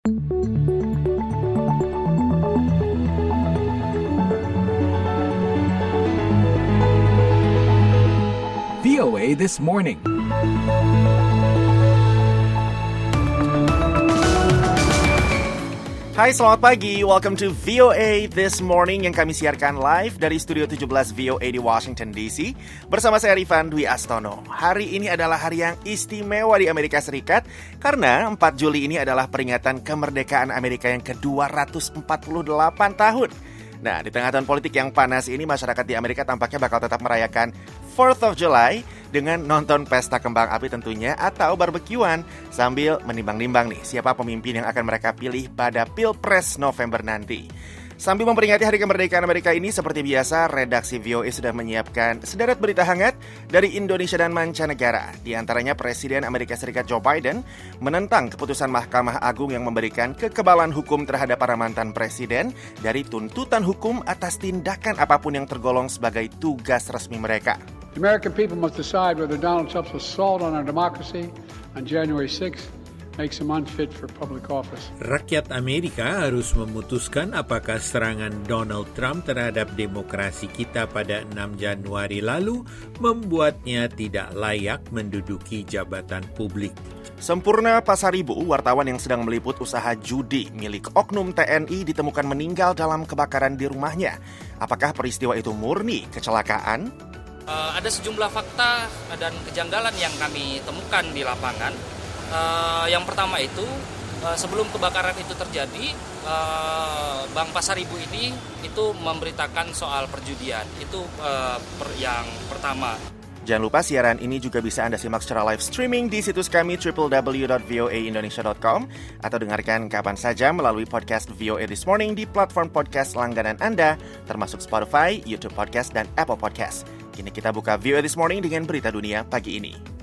VOA This Morning. Hai, selamat pagi. Welcome to VOA This Morning yang kami siarkan live dari Studio 17 VOA di Washington DC. Bersama saya Rifan Dwi Astono. Hari ini adalah hari yang istimewa di Amerika Serikat karena 4 Juli ini adalah peringatan kemerdekaan Amerika yang ke-248 tahun. Nah, di tengah tahun politik yang panas ini, masyarakat di Amerika tampaknya bakal tetap merayakan 4th of July dengan nonton pesta kembang api tentunya atau barbekyuan sambil menimbang-nimbang nih siapa pemimpin yang akan mereka pilih pada Pilpres November nanti. Sambil memperingati Hari Kemerdekaan Amerika ini, seperti biasa, redaksi VOA sudah menyiapkan sederet berita hangat dari Indonesia dan mancanegara. Di antaranya Presiden Amerika Serikat Joe Biden menentang keputusan Mahkamah Agung yang memberikan kekebalan hukum terhadap para mantan presiden dari tuntutan hukum atas tindakan apapun yang tergolong sebagai tugas resmi mereka. The American people must decide whether Donald Trump's assault on our democracy on January 6th makes him unfit for public office. Rakyat Amerika harus memutuskan apakah serangan Donald Trump terhadap demokrasi kita pada 6 Januari lalu membuatnya tidak layak menduduki jabatan publik. Sempurna Pasaribu, wartawan yang sedang meliput usaha judi milik oknum TNI ditemukan meninggal dalam kebakaran di rumahnya. Apakah peristiwa itu murni kecelakaan? Ada sejumlah fakta dan kejanggalan yang kami temukan di lapangan. Yang pertama itu, sebelum kebakaran itu terjadi, Bank Pasaribu ini itu memberitakan soal perjudian. Itu yang pertama. Jangan lupa siaran ini juga bisa Anda simak secara live streaming di situs kami www.voaindonesia.com atau dengarkan kapan saja melalui podcast VOA This Morning di platform podcast langganan Anda, termasuk Spotify, YouTube Podcast, dan Apple Podcast. Kini kita buka VOA This Morning dengan berita dunia pagi ini.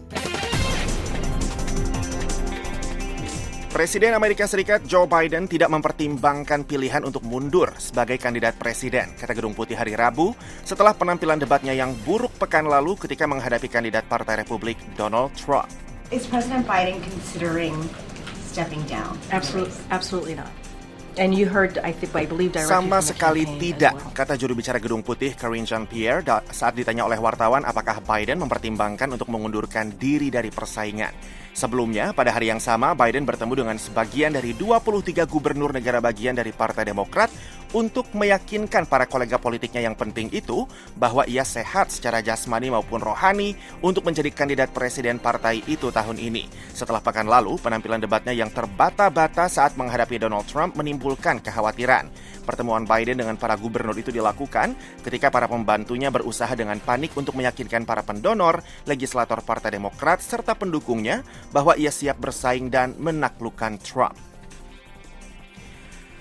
Presiden Amerika Serikat Joe Biden tidak mempertimbangkan pilihan untuk mundur sebagai kandidat presiden, kata Gedung Putih hari Rabu, setelah penampilan debatnya yang buruk pekan lalu ketika menghadapi kandidat Partai Republik Donald Trump. Is President Biden considering stepping down? Absolutely not. And you heard, I believe directly Sama from the sekali campaign tidak, as well. kata juru bicara Gedung Putih Karine Jean-Pierre saat ditanya oleh wartawan apakah Biden mempertimbangkan untuk mengundurkan diri dari persaingan. Sebelumnya, pada hari yang sama, Biden bertemu dengan sebagian dari 23 gubernur negara bagian dari Partai Demokrat untuk meyakinkan para kolega politiknya yang penting itu bahwa ia sehat secara jasmani maupun rohani untuk menjadi kandidat presiden partai itu tahun ini. Setelah pekan lalu, penampilan debatnya yang terbata-bata saat menghadapi Donald Trump menimbulkan kekhawatiran. Pertemuan Biden dengan para gubernur itu dilakukan ketika para pembantunya berusaha dengan panik untuk meyakinkan para pendonor, legislator Partai Demokrat, serta pendukungnya bahwa ia siap bersaing dan menaklukkan Trump.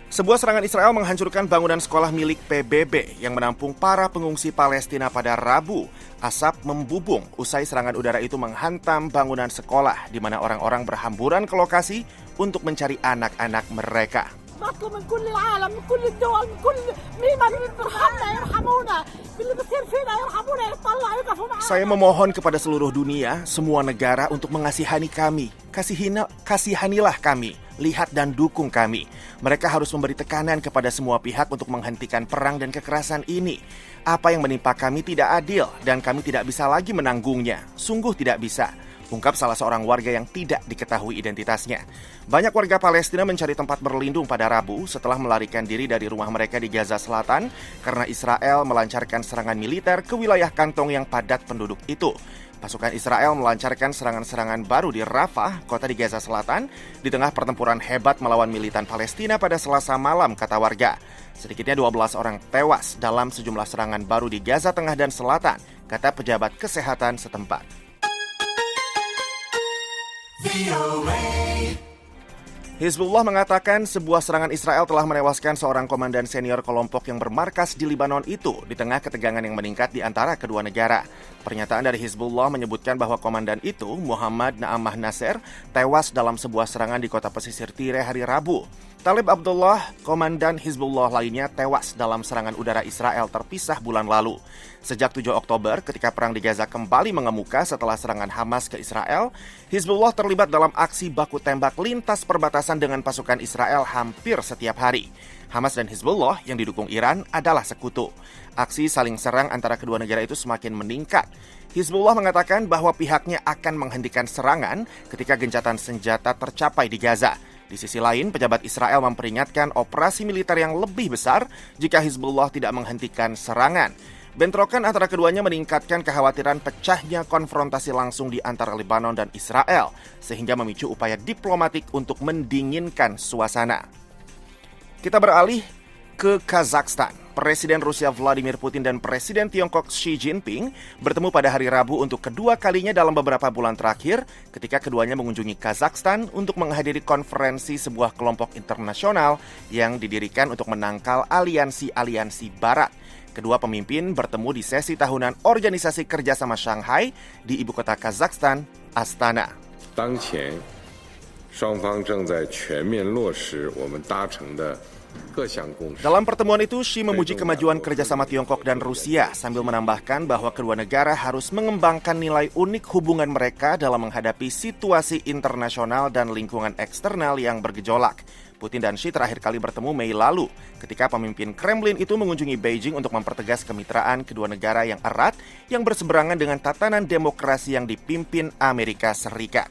Sebuah serangan Israel menghancurkan bangunan sekolah milik PBB yang menampung para pengungsi Palestina pada Rabu. Asap membubung usai serangan udara itu menghantam bangunan sekolah di mana orang-orang berhamburan ke lokasi untuk mencari anak-anak mereka. بطلب من كل العالم من كل الدول من كل مين يرحمنا يرحمونا باللي بصير فينا يرحمونا يطلعوا يقفوا معنا. Saya memohon kepada seluruh dunia, semua negara untuk mengasihani kami. Kasihanilah kami, lihat dan dukung kami. Mereka harus memberi tekanan kepada semua pihak untuk menghentikan perang dan kekerasan ini. Apa yang menimpa kami tidak adil dan kami tidak bisa lagi menanggungnya. Sungguh tidak bisa. Ungkap salah seorang warga yang tidak diketahui identitasnya. Banyak warga Palestina mencari tempat berlindung pada Rabu setelah melarikan diri dari rumah mereka di Gaza Selatan karena Israel melancarkan serangan militer ke wilayah kantong yang padat penduduk itu. Pasukan Israel melancarkan serangan-serangan baru di Rafah, kota di Gaza Selatan, di tengah pertempuran hebat melawan militan Palestina pada Selasa malam, kata warga. Sedikitnya 12 orang tewas dalam sejumlah serangan baru di Gaza Tengah dan Selatan, kata pejabat kesehatan setempat. Hizbullah mengatakan sebuah serangan Israel telah menewaskan seorang komandan senior kelompok yang bermarkas di Libanon itu di tengah ketegangan yang meningkat di antara kedua negara. Pernyataan dari Hizbullah menyebutkan bahwa komandan itu, Muhammad Na'amah Nasser, tewas dalam sebuah serangan di kota pesisir Tire hari Rabu. Talib Abdullah, komandan Hizbullah lainnya, tewas dalam serangan udara Israel terpisah bulan lalu. Sejak 7 Oktober, ketika perang di Gaza kembali mengemuka setelah serangan Hamas ke Israel, Hizbullah terlibat dalam aksi baku tembak lintas perbatasan dengan pasukan Israel hampir setiap hari. Hamas dan Hizbullah yang didukung Iran adalah sekutu. Aksi saling serang antara kedua negara itu semakin meningkat. Hizbullah mengatakan bahwa pihaknya akan menghentikan serangan ketika gencatan senjata tercapai di Gaza. Di sisi lain, pejabat Israel memperingatkan operasi militer yang lebih besar jika Hizbullah tidak menghentikan serangan. Bentrokan antara keduanya meningkatkan kekhawatiran pecahnya konfrontasi langsung di antara Lebanon dan Israel, sehingga memicu upaya diplomatik untuk mendinginkan suasana. Kita beralih ke Kazakhstan. Presiden Rusia Vladimir Putin dan Presiden Tiongkok Xi Jinping bertemu pada hari Rabu untuk kedua kalinya dalam beberapa bulan terakhir ketika keduanya mengunjungi Kazakhstan untuk menghadiri konferensi sebuah kelompok internasional yang didirikan untuk menangkal aliansi-aliansi barat. Kedua pemimpin bertemu di sesi tahunan Organisasi Kerjasama Shanghai di ibu kota Kazakhstan, Astana. 当前双方正在全面落实我们达成的 Dalam pertemuan itu, Xi memuji kemajuan kerjasama Tiongkok dan Rusia sambil menambahkan bahwa kedua negara harus mengembangkan nilai unik hubungan mereka dalam menghadapi situasi internasional dan lingkungan eksternal yang bergejolak. Putin dan Xi terakhir kali bertemu Mei lalu ketika pemimpin Kremlin itu mengunjungi Beijing untuk mempertegas kemitraan kedua negara yang erat yang berseberangan dengan tatanan demokrasi yang dipimpin Amerika Serikat.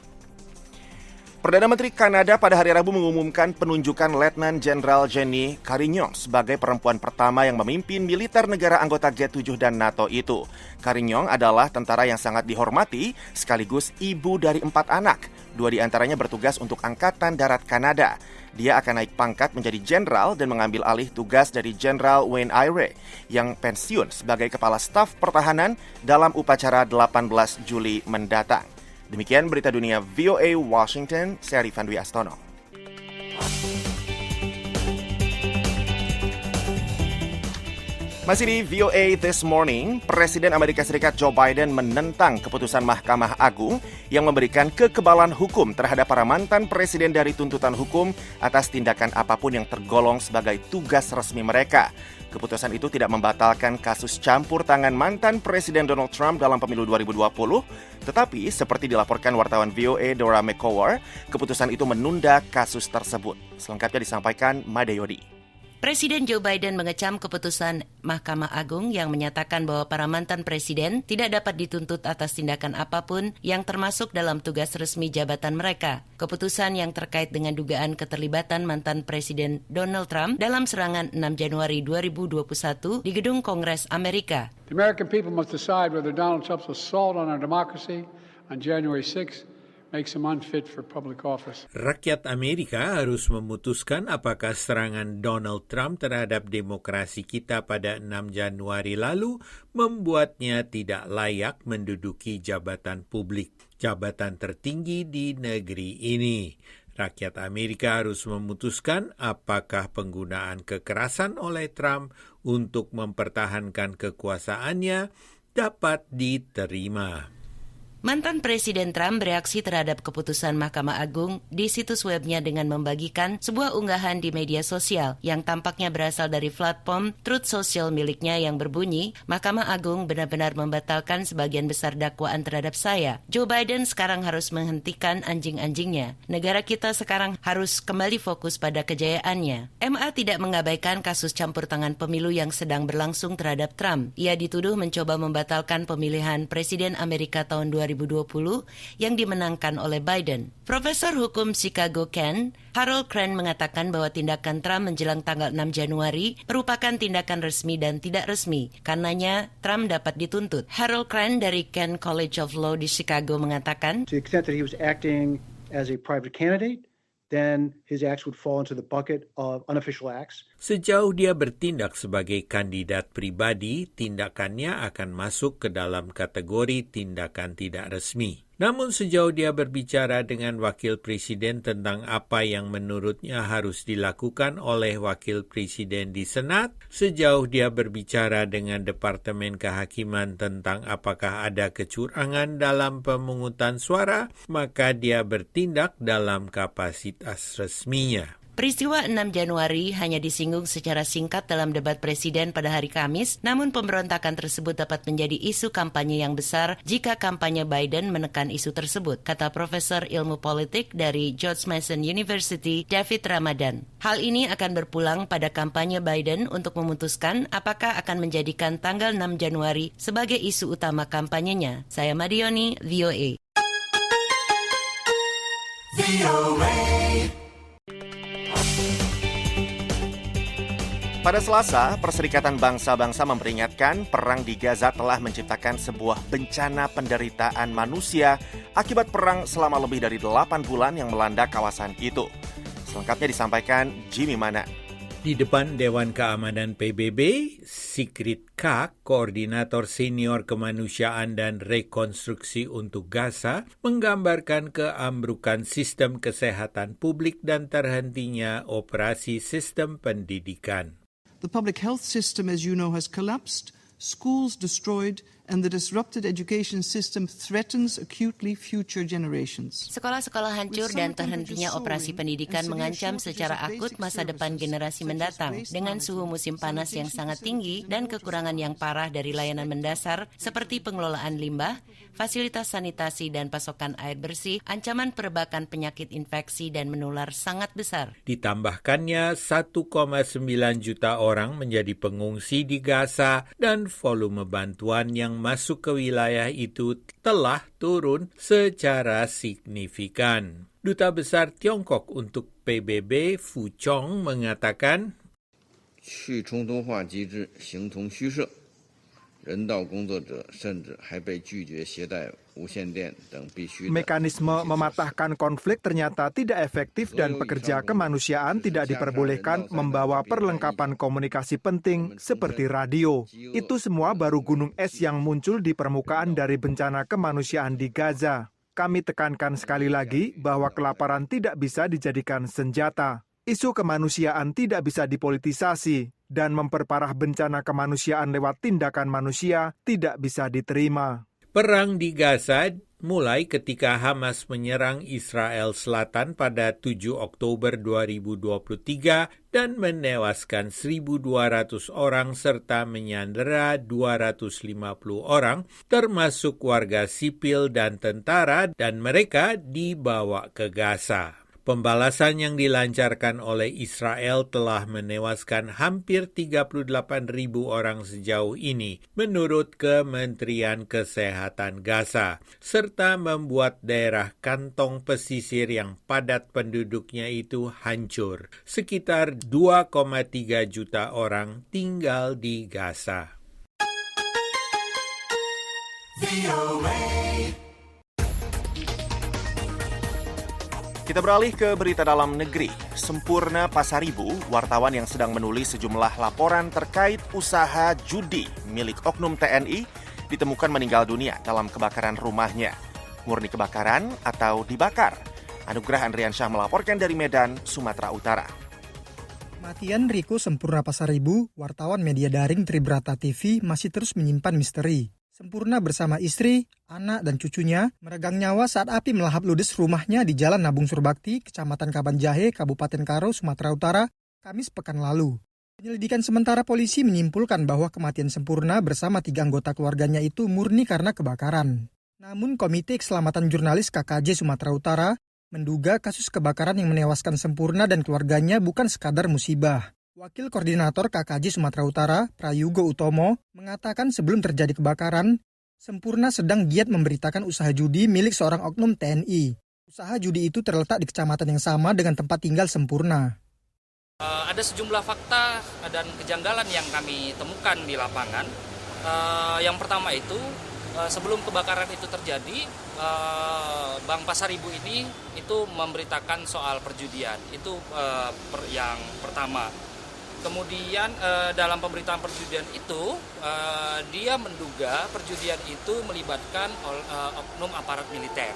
Perdana Menteri Kanada pada hari Rabu mengumumkan penunjukan Letnan Jenderal Jenny Carignan sebagai perempuan pertama yang memimpin militer negara anggota G7 dan NATO itu. Carignan adalah tentara yang sangat dihormati sekaligus ibu dari 4 anak. 2 di antaranya bertugas untuk Angkatan Darat Kanada. Dia akan naik pangkat menjadi jenderal dan mengambil alih tugas dari Jenderal Wayne Eyre yang pensiun sebagai Kepala Staf Pertahanan dalam upacara 18 Juli mendatang. Demikian berita dunia VOA Washington, saya Rifan Dwi Astono. Masih di VOA This Morning, Presiden Amerika Serikat Joe Biden menentang keputusan Mahkamah Agung yang memberikan kekebalan hukum terhadap para mantan presiden dari tuntutan hukum atas tindakan apapun yang tergolong sebagai tugas resmi mereka. Keputusan itu tidak membatalkan kasus campur tangan mantan Presiden Donald Trump dalam pemilu 2020, tetapi seperti dilaporkan wartawan VOA Dora McCower, keputusan itu menunda kasus tersebut. Selengkapnya disampaikan Made Yodi. Presiden Joe Biden mengecam keputusan Mahkamah Agung yang menyatakan bahwa para mantan presiden tidak dapat dituntut atas tindakan apapun yang termasuk dalam tugas resmi jabatan mereka. Keputusan yang terkait dengan dugaan keterlibatan mantan Presiden Donald Trump dalam serangan 6 Januari 2021 di Gedung Kongres Amerika. The American people must decide whether Donald Trump's assault on our democracy on January 6 makes him unfit for public office. Rakyat Amerika harus memutuskan apakah serangan Donald Trump terhadap demokrasi kita pada 6 Januari lalu membuatnya tidak layak menduduki jabatan publik, jabatan tertinggi di negeri ini. Rakyat Amerika harus memutuskan apakah penggunaan kekerasan oleh Trump untuk mempertahankan kekuasaannya dapat diterima. Mantan Presiden Trump bereaksi terhadap keputusan Mahkamah Agung di situs webnya dengan membagikan sebuah unggahan di media sosial yang tampaknya berasal dari platform Truth Social miliknya yang berbunyi, Mahkamah Agung benar-benar membatalkan sebagian besar dakwaan terhadap saya. Joe Biden sekarang harus menghentikan anjing-anjingnya. Negara kita sekarang harus kembali fokus pada kejayaannya. MA tidak mengabaikan kasus campur tangan pemilu yang sedang berlangsung terhadap Trump. Ia dituduh mencoba membatalkan pemilihan Presiden Amerika tahun 2020 yang dimenangkan oleh Biden. Profesor Hukum Chicago Ken, Harold Crane mengatakan bahwa tindakan Trump menjelang tanggal 6 Januari merupakan tindakan resmi dan tidak resmi. Karenanya, Trump dapat dituntut. Harold Crane dari Ken College of Law di Chicago mengatakan, to the extent that he was acting as a private candidate, then his acts would fall into the bucket of unofficial acts. Sejauh dia bertindak sebagai kandidat pribadi, tindakannya akan masuk ke dalam kategori tindakan tidak resmi. Namun sejauh dia berbicara dengan wakil presiden tentang apa yang menurutnya harus dilakukan oleh wakil presiden di Senat, sejauh dia berbicara dengan Departemen Kehakiman tentang apakah ada kecurangan dalam pemungutan suara, maka dia bertindak dalam kapasitas resminya. Peristiwa 6 Januari hanya disinggung secara singkat dalam debat presiden pada hari Kamis, namun pemberontakan tersebut dapat menjadi isu kampanye yang besar jika kampanye Biden menekan isu tersebut, kata Profesor Ilmu Politik dari George Mason University, David Ramadan. Hal ini akan berpulang pada kampanye Biden untuk memutuskan apakah akan menjadikan tanggal 6 Januari sebagai isu utama kampanyenya. Saya Madioni, VOA. Pada Selasa, Perserikatan Bangsa-Bangsa memperingatkan perang di Gaza telah menciptakan sebuah bencana penderitaan manusia akibat perang selama lebih dari 8 bulan yang melanda kawasan itu. Selengkapnya disampaikan Jimmy Mana. Di depan Dewan Keamanan PBB, Sigrid Kaag, Koordinator Senior Kemanusiaan dan Rekonstruksi untuk Gaza, menggambarkan keambrukan sistem kesehatan publik dan terhentinya operasi sistem pendidikan. The public health system, as you know, has collapsed, schools destroyed, and the disrupted education system threatens acutely future generations. Sekolah-sekolah hancur dan terhentinya operasi pendidikan mengancam secara akut masa depan generasi mendatang dengan suhu musim panas yang sangat tinggi dan kekurangan yang parah dari layanan mendasar seperti pengelolaan limbah, fasilitas sanitasi dan pasokan air bersih. Ancaman perebakan penyakit infeksi dan menular sangat besar. Ditambahkannya 1,9 juta orang menjadi pengungsi di Gaza dan volume bantuan yang masuk ke wilayah itu telah turun secara signifikan. Duta Besar Tiongkok untuk PBB Fu Chong mengatakan, 去冲突化机制形同虚设，人道工作者甚至还被拒绝携带无线电等必须的。 Mekanisme mematahkan konflik ternyata tidak efektif dan pekerja kemanusiaan tidak diperbolehkan membawa perlengkapan komunikasi penting seperti radio. Itu semua baru gunung es yang muncul di permukaan dari bencana kemanusiaan di Gaza. Kami tekankan sekali lagi bahwa kelaparan tidak bisa dijadikan senjata. Isu kemanusiaan tidak bisa dipolitisasi dan memperparah bencana kemanusiaan lewat tindakan manusia tidak bisa diterima. perang di Gaza mulai ketika Hamas menyerang Israel Selatan pada 7 Oktober 2023 dan menewaskan 1.200 orang serta menyandera 250 orang, termasuk warga sipil dan tentara, dan mereka dibawa ke Gaza. Pembalasan yang dilancarkan oleh Israel telah menewaskan hampir 38.000 orang sejauh ini, menurut Kementerian Kesehatan Gaza, serta membuat daerah kantong pesisir yang padat penduduknya itu hancur. Sekitar 2,3 juta orang tinggal di Gaza. Kita beralih ke berita dalam negeri. Sempurna Pasaribu, wartawan yang sedang menulis sejumlah laporan terkait usaha judi milik oknum TNI, ditemukan meninggal dunia dalam kebakaran rumahnya. Murni kebakaran atau dibakar? Anugrah Andriansyah melaporkan dari Medan, Sumatera Utara. Kematian Riko Sempurna Pasaribu, wartawan media daring Tribrata TV, masih terus menyimpan misteri. Sempurna bersama istri, anak, dan cucunya meregang nyawa saat api melahap ludes rumahnya di Jalan Nabung Surbakti, Kecamatan Kabanjahe, Kabupaten Karo, Sumatera Utara, Kamis pekan lalu. Penyelidikan sementara polisi menyimpulkan bahwa kematian Sempurna bersama 3 anggota keluarganya itu murni karena kebakaran. Namun Komite Keselamatan Jurnalis KKJ Sumatera Utara menduga kasus kebakaran yang menewaskan Sempurna dan keluarganya bukan sekadar musibah. Wakil Koordinator KKJ Sumatera Utara, Prayugo Utomo, mengatakan sebelum terjadi kebakaran, Sempurna sedang giat memberitakan usaha judi milik seorang oknum TNI. Usaha judi itu terletak di kecamatan yang sama dengan tempat tinggal Sempurna. Ada sejumlah fakta dan kejanggalan yang kami temukan di lapangan. Yang pertama itu, sebelum kebakaran itu terjadi, Bank Pasaribu ini itu memberitakan soal perjudian. Itu yang pertama. Kemudian dalam pemberitaan perjudian itu, dia menduga perjudian itu melibatkan oknum aparat militer.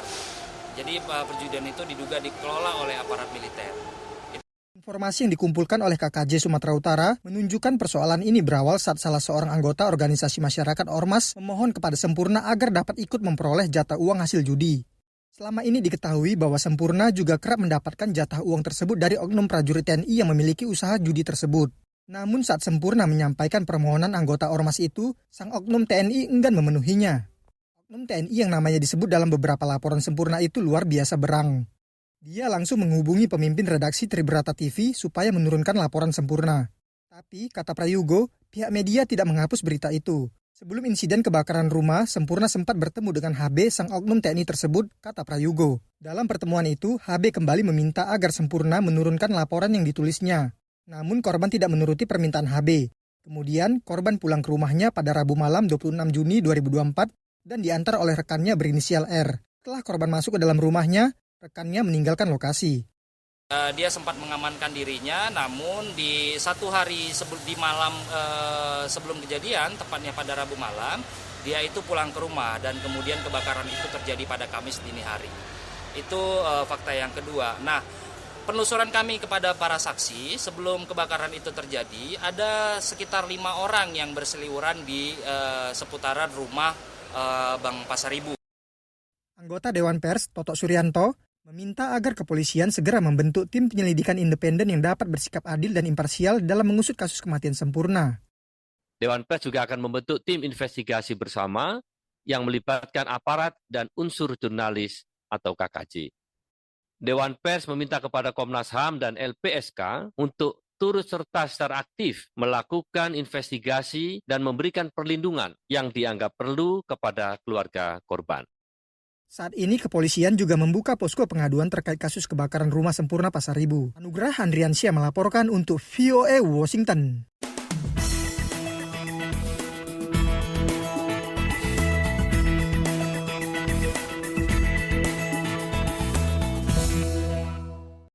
Jadi perjudian itu diduga dikelola oleh aparat militer. Informasi yang dikumpulkan oleh KKJ Sumatera Utara menunjukkan persoalan ini berawal saat salah seorang anggota organisasi masyarakat Ormas memohon kepada Sempurna agar dapat ikut memperoleh jatah uang hasil judi. Selama ini diketahui bahwa Sempurna juga kerap mendapatkan jatah uang tersebut dari oknum prajurit TNI yang memiliki usaha judi tersebut. Namun saat Sempurna menyampaikan permohonan anggota ormas itu, sang oknum TNI enggan memenuhinya. Oknum TNI yang namanya disebut dalam beberapa laporan Sempurna itu luar biasa berang. Dia langsung menghubungi pemimpin redaksi Tribrata TV supaya menurunkan laporan Sempurna. Tapi, kata Prayogo, pihak media tidak menghapus berita itu. Sebelum insiden kebakaran rumah, Sempurna sempat bertemu dengan HB, sang oknum TNI tersebut, kata Prayogo. Dalam pertemuan itu, HB kembali meminta agar Sempurna menurunkan laporan yang ditulisnya. Namun korban tidak menuruti permintaan HB. Kemudian, korban pulang ke rumahnya pada Rabu malam 26 Juni 2024 dan diantar oleh rekannya berinisial R. Setelah korban masuk ke dalam rumahnya, rekannya meninggalkan lokasi. Dia sempat mengamankan dirinya, namun di satu hari di malam sebelum kejadian, tepatnya pada Rabu malam, dia itu pulang ke rumah dan kemudian kebakaran itu terjadi pada Kamis dini hari. Itu fakta yang kedua. Nah, penelusuran kami kepada para saksi sebelum kebakaran itu terjadi, ada sekitar 5 orang yang berseliweran di seputaran rumah Bang Pasaribu. Anggota Dewan Pers, Toto Suryanto, meminta agar kepolisian segera membentuk tim penyelidikan independen yang dapat bersikap adil dan imparsial dalam mengusut kasus kematian Sempurna. Dewan Pers juga akan membentuk tim investigasi bersama yang melibatkan aparat dan unsur jurnalis atau KKJ. Dewan Pers meminta kepada Komnas HAM dan LPSK untuk turut serta secara aktif melakukan investigasi dan memberikan perlindungan yang dianggap perlu kepada keluarga korban. Saat ini kepolisian juga membuka posko pengaduan terkait kasus kebakaran rumah Sempurna Pasaribu. Anugrah Andriansyah melaporkan untuk VOA Washington.